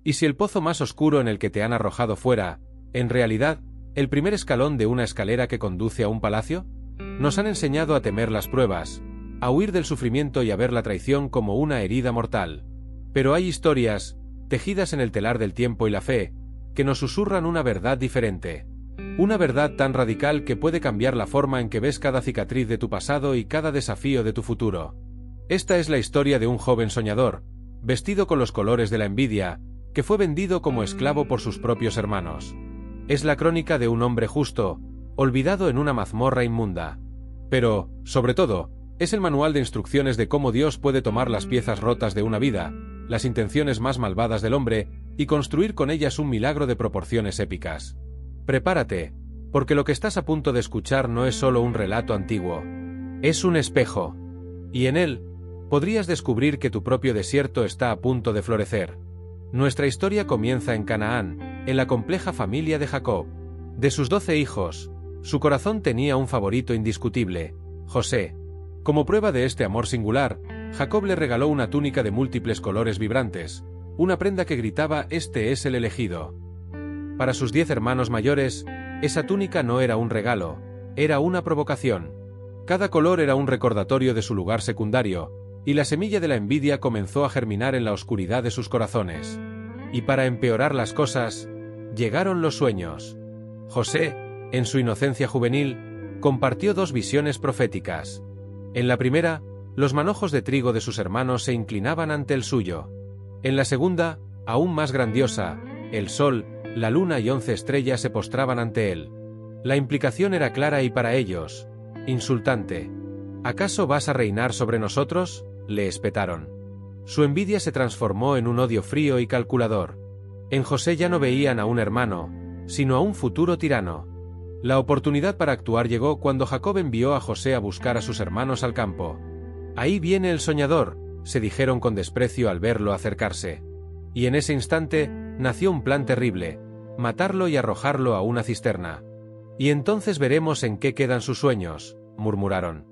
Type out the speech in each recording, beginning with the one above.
Y si el pozo más oscuro en el que te han arrojado fuera, en realidad, el primer escalón de una escalera que conduce a un palacio, nos han enseñado a temer las pruebas, a huir del sufrimiento y a ver la traición como una herida mortal. Pero hay historias, tejidas en el telar del tiempo y la fe, que nos susurran una verdad diferente. Una verdad tan radical que puede cambiar la forma en que ves cada cicatriz de tu pasado y cada desafío de tu futuro. Esta es la historia de un joven soñador, vestido con los colores de la envidia, que fue vendido como esclavo por sus propios hermanos. Es la crónica de un hombre justo, olvidado en una mazmorra inmunda. Pero, sobre todo, es el manual de instrucciones de cómo Dios puede tomar las piezas rotas de una vida, las intenciones más malvadas del hombre, y construir con ellas un milagro de proporciones épicas. Prepárate, porque lo que estás a punto de escuchar no es solo un relato antiguo. Es un espejo. Y en él, podrías descubrir que tu propio desierto está a punto de florecer. Nuestra historia comienza en Canaán, en la compleja familia de Jacob. De sus 12 hijos, su corazón tenía un favorito indiscutible, José. Como prueba de este amor singular, Jacob le regaló una túnica de múltiples colores vibrantes, una prenda que gritaba «Este es el elegido». Para sus 10 hermanos mayores, esa túnica no era un regalo, era una provocación. Cada color era un recordatorio de su lugar secundario, y la semilla de la envidia comenzó a germinar en la oscuridad de sus corazones. Y para empeorar las cosas, llegaron los sueños. José, en su inocencia juvenil, compartió 2 visiones proféticas. En la primera, los manojos de trigo de sus hermanos se inclinaban ante el suyo. En la segunda, aún más grandiosa, el sol, la luna y 11 estrellas se postraban ante él. La implicación era clara y para ellos, insultante. ¿Acaso vas a reinar sobre nosotros?, le espetaron. Su envidia se transformó en un odio frío y calculador. En José ya no veían a un hermano, sino a un futuro tirano. La oportunidad para actuar llegó cuando Jacob envió a José a buscar a sus hermanos al campo. «Ahí viene el soñador», se dijeron con desprecio al verlo acercarse. Y en ese instante, nació un plan terrible: matarlo y arrojarlo a una cisterna. «Y entonces veremos en qué quedan sus sueños», murmuraron.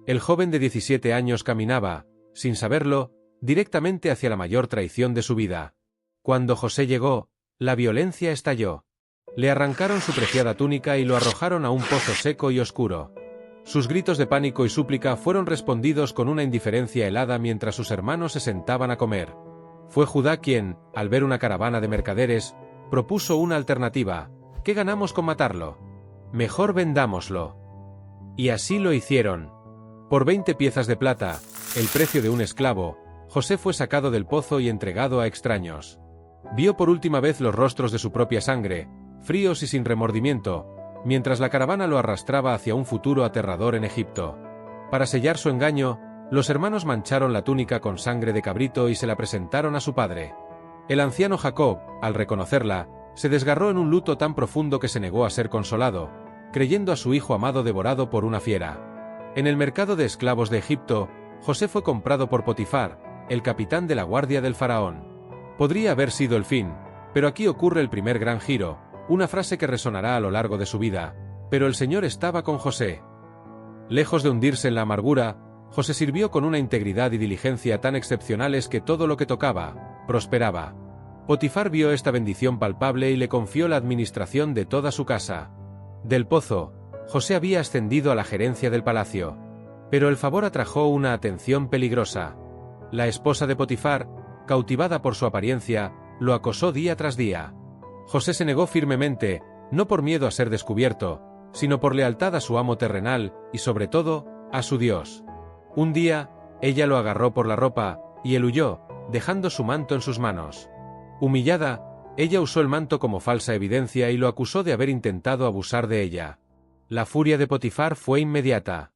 El joven de 17 años caminaba, sin saberlo, directamente hacia la mayor traición de su vida. Cuando José llegó, la violencia estalló. Le arrancaron su preciada túnica y lo arrojaron a un pozo seco y oscuro. Sus gritos de pánico y súplica fueron respondidos con una indiferencia helada mientras sus hermanos se sentaban a comer. Fue Judá quien, al ver una caravana de mercaderes, propuso una alternativa: ¿qué ganamos con matarlo? Mejor vendámoslo. Y así lo hicieron. Por 20 piezas de plata, el precio de un esclavo, José fue sacado del pozo y entregado a extraños. Vio por última vez los rostros de su propia sangre, fríos y sin remordimiento, mientras la caravana lo arrastraba hacia un futuro aterrador en Egipto. Para sellar su engaño, los hermanos mancharon la túnica con sangre de cabrito y se la presentaron a su padre. El anciano Jacob, al reconocerla, se desgarró en un luto tan profundo que se negó a ser consolado, creyendo a su hijo amado devorado por una fiera. En el mercado de esclavos de Egipto, José fue comprado por Potifar, el capitán de la guardia del faraón. Podría haber sido el fin, pero aquí ocurre el primer gran giro, una frase que resonará a lo largo de su vida: «Pero el Señor estaba con José». Lejos de hundirse en la amargura, José sirvió con una integridad y diligencia tan excepcionales que todo lo que tocaba, prosperaba. Potifar vio esta bendición palpable y le confió la administración de toda su casa. Del pozo, José había ascendido a la gerencia del palacio. Pero el favor atrajo una atención peligrosa. La esposa de Potifar, cautivada por su apariencia, lo acosó día tras día. José se negó firmemente, no por miedo a ser descubierto, sino por lealtad a su amo terrenal y, sobre todo, a su Dios. Un día, ella lo agarró por la ropa, y él huyó, dejando su manto en sus manos. Humillada, ella usó el manto como falsa evidencia y lo acusó de haber intentado abusar de ella. La furia de Potifar fue inmediata.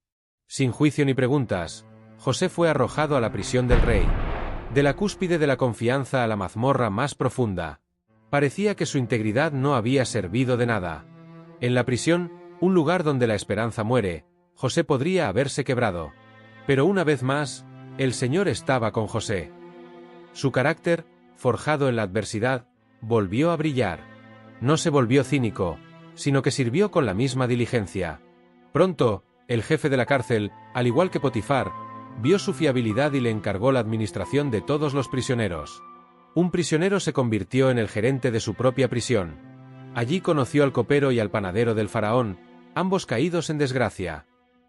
Sin juicio ni preguntas, José fue arrojado a la prisión del rey. De la cúspide de la confianza a la mazmorra más profunda. Parecía que su integridad no había servido de nada. En la prisión, un lugar donde la esperanza muere, José podría haberse quebrado. Pero una vez más, el Señor estaba con José. Su carácter, forjado en la adversidad, volvió a brillar. No se volvió cínico, sino que sirvió con la misma diligencia. Pronto, el jefe de la cárcel, al igual que Potifar, vio su fiabilidad y le encargó la administración de todos los prisioneros. Un prisionero se convirtió en el gerente de su propia prisión. Allí conoció al copero y al panadero del faraón, ambos caídos en desgracia.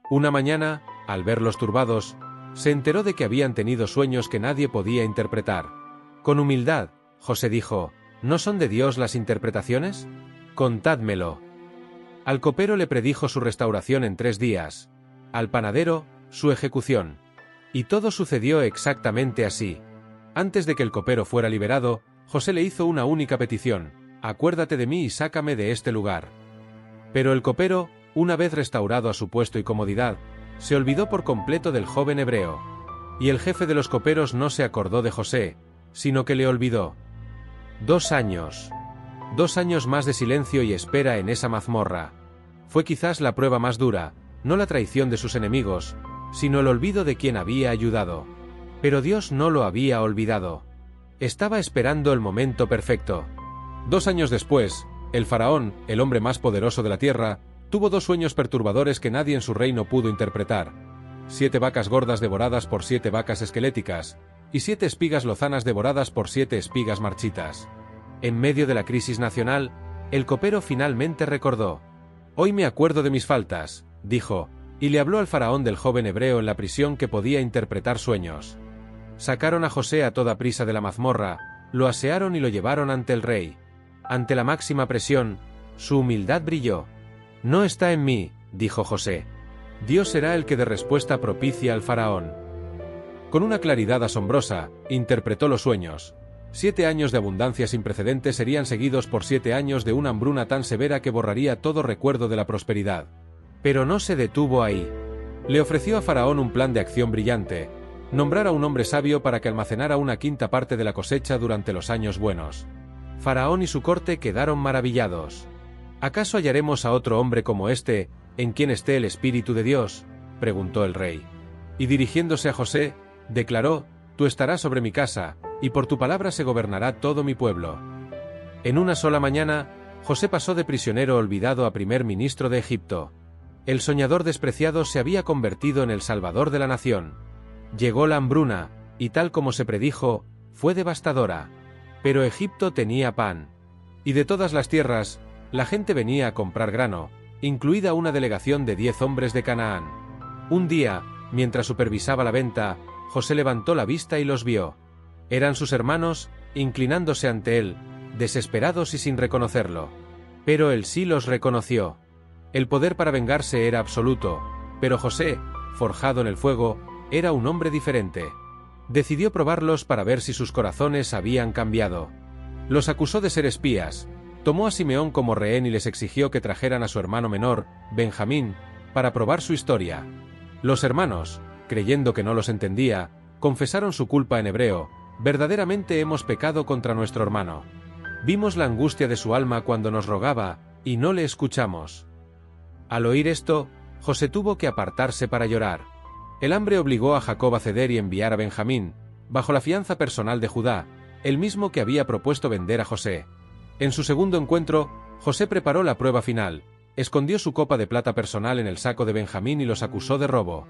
Una mañana, al verlos turbados, se enteró de que habían tenido sueños que nadie podía interpretar. Con humildad, José dijo: ¿No son de Dios las interpretaciones? Contádmelo. Al copero le predijo su restauración en 3 días. Al panadero, su ejecución. Y todo sucedió exactamente así. Antes de que el copero fuera liberado, José le hizo una única petición: acuérdate de mí y sácame de este lugar. Pero el copero, una vez restaurado a su puesto y comodidad, se olvidó por completo del joven hebreo. Y el jefe de los coperos no se acordó de José, sino que le olvidó. 2 años. 2 años más de silencio y espera en esa mazmorra. Fue quizás la prueba más dura, no la traición de sus enemigos, sino el olvido de quien había ayudado. Pero Dios no lo había olvidado. Estaba esperando el momento perfecto. 2 años después, el faraón, el hombre más poderoso de la tierra, tuvo 2 sueños perturbadores que nadie en su reino pudo interpretar. 7 vacas gordas devoradas por 7 vacas esqueléticas, y 7 espigas lozanas devoradas por 7 espigas marchitas. En medio de la crisis nacional, el copero finalmente recordó. Hoy me acuerdo de mis faltas, dijo, y le habló al faraón del joven hebreo en la prisión que podía interpretar sueños. Sacaron a José a toda prisa de la mazmorra, lo asearon y lo llevaron ante el rey. Ante la máxima presión, su humildad brilló. No está en mí, dijo José. Dios será el que dé respuesta propicia al faraón. Con una claridad asombrosa, interpretó los sueños. 7 años de abundancia sin precedentes serían seguidos por 7 años de una hambruna tan severa que borraría todo recuerdo de la prosperidad. Pero no se detuvo ahí. Le ofreció a Faraón un plan de acción brillante: nombrar a un hombre sabio para que almacenara una 1/5 parte de la cosecha durante los años buenos. Faraón y su corte quedaron maravillados. ¿Acaso hallaremos a otro hombre como este, en quien esté el Espíritu de Dios?, preguntó el rey. Y dirigiéndose a José, declaró: Tú estarás sobre mi casa, y por tu palabra se gobernará todo mi pueblo. En una sola mañana, José pasó de prisionero olvidado a primer ministro de Egipto. El soñador despreciado se había convertido en el salvador de la nación. Llegó la hambruna, y tal como se predijo, fue devastadora. Pero Egipto tenía pan. Y de todas las tierras, la gente venía a comprar grano, incluida una delegación de 10 hombres de Canaán. Un día, mientras supervisaba la venta, José levantó la vista y los vio. Eran sus hermanos, inclinándose ante él, desesperados y sin reconocerlo. Pero él sí los reconoció. El poder para vengarse era absoluto, pero José, forjado en el fuego, era un hombre diferente. Decidió probarlos para ver si sus corazones habían cambiado. Los acusó de ser espías, tomó a Simeón como rehén y les exigió que trajeran a su hermano menor, Benjamín, para probar su historia. Los hermanos, creyendo que no los entendía, confesaron su culpa en hebreo: verdaderamente hemos pecado contra nuestro hermano. Vimos la angustia de su alma cuando nos rogaba, y no le escuchamos. Al oír esto, José tuvo que apartarse para llorar. El hambre obligó a Jacob a ceder y enviar a Benjamín, bajo la fianza personal de Judá, el mismo que había propuesto vender a José. En su segundo encuentro, José preparó la prueba final, escondió su copa de plata personal en el saco de Benjamín y los acusó de robo.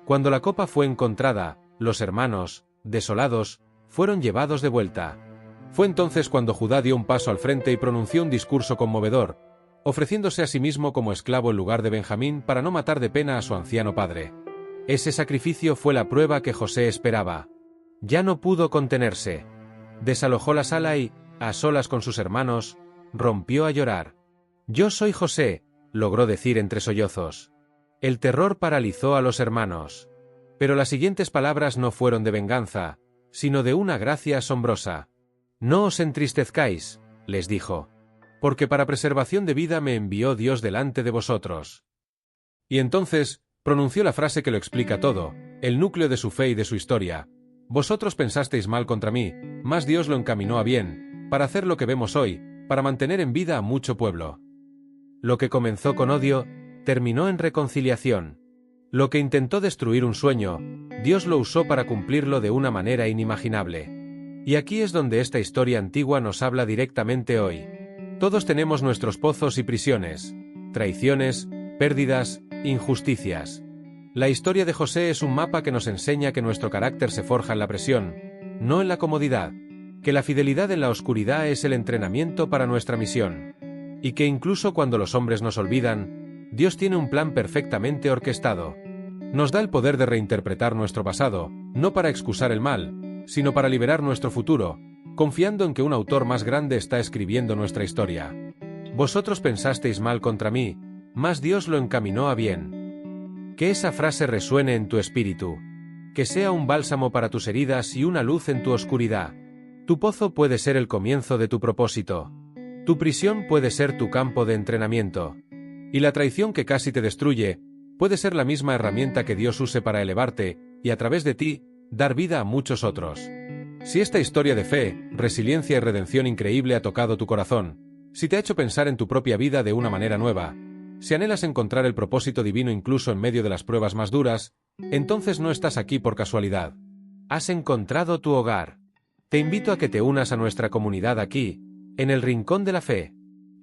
Cuando la copa fue encontrada, los hermanos, desolados, fueron llevados de vuelta. Fue entonces cuando Judá dio un paso al frente y pronunció un discurso conmovedor, ofreciéndose a sí mismo como esclavo en lugar de Benjamín para no matar de pena a su anciano padre. Ese sacrificio fue la prueba que José esperaba. Ya no pudo contenerse. Desalojó la sala y, a solas con sus hermanos, rompió a llorar. «Yo soy José», logró decir entre sollozos. El terror paralizó a los hermanos. Pero las siguientes palabras no fueron de venganza, sino de una gracia asombrosa. «No os entristezcáis», les dijo, «porque para preservación de vida me envió Dios delante de vosotros». Y entonces pronunció la frase que lo explica todo, el núcleo de su fe y de su historia: «Vosotros pensasteis mal contra mí, mas Dios lo encaminó a bien, para hacer lo que vemos hoy, para mantener en vida a mucho pueblo». Lo que comenzó con odio, terminó en reconciliación. Lo que intentó destruir un sueño, Dios lo usó para cumplirlo de una manera inimaginable. Y aquí es donde esta historia antigua nos habla directamente hoy. Todos tenemos nuestros pozos y prisiones, traiciones, pérdidas, injusticias. La historia de José es un mapa que nos enseña que nuestro carácter se forja en la presión, no en la comodidad. que la fidelidad en la oscuridad es el entrenamiento para nuestra misión, y que incluso cuando los hombres nos olvidan, Dios tiene un plan perfectamente orquestado. Nos da el poder de reinterpretar nuestro pasado, no para excusar el mal, sino para liberar nuestro futuro, confiando en que un autor más grande está escribiendo nuestra historia. Vosotros pensasteis mal contra mí, mas Dios lo encaminó a bien. Que esa frase resuene en tu espíritu. Que sea un bálsamo para tus heridas y una luz en tu oscuridad. Tu pozo puede ser el comienzo de tu propósito. Tu prisión puede ser tu campo de entrenamiento. Y la traición que casi te destruye, puede ser la misma herramienta que Dios use para elevarte, y a través de ti, dar vida a muchos otros. Si esta historia de fe, resiliencia y redención increíble ha tocado tu corazón, si te ha hecho pensar en tu propia vida de una manera nueva, si anhelas encontrar el propósito divino incluso en medio de las pruebas más duras, entonces no estás aquí por casualidad. Has encontrado tu hogar. Te invito a que te unas a nuestra comunidad aquí, en el Rincón de la Fe.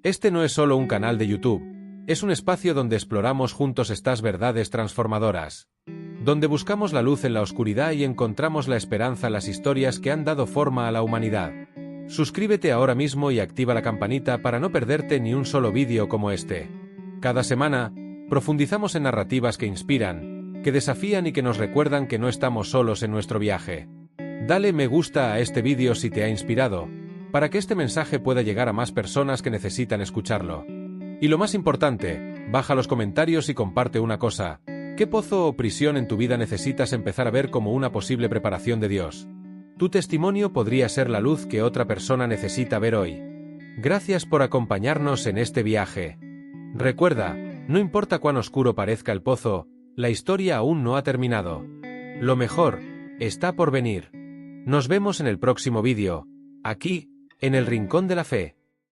Este no es solo un canal de YouTube, es un espacio donde exploramos juntos estas verdades transformadoras, donde buscamos la luz en la oscuridad y encontramos la esperanza en las historias que han dado forma a la humanidad. Suscríbete ahora mismo y activa la campanita para no perderte ni un solo vídeo como este. Cada semana, profundizamos en narrativas que inspiran, que desafían y que nos recuerdan que no estamos solos en nuestro viaje. Dale me gusta a este vídeo si te ha inspirado, para que este mensaje pueda llegar a más personas que necesitan escucharlo. Y lo más importante, baja los comentarios y comparte una cosa. ¿Qué pozo o prisión en tu vida necesitas empezar a ver como una posible preparación de Dios? Tu testimonio podría ser la luz que otra persona necesita ver hoy. Gracias por acompañarnos en este viaje. Recuerda, no importa cuán oscuro parezca el pozo, la historia aún no ha terminado. Lo mejor está por venir. Nos vemos en el próximo vídeo, aquí, en el Rincón de la Fe.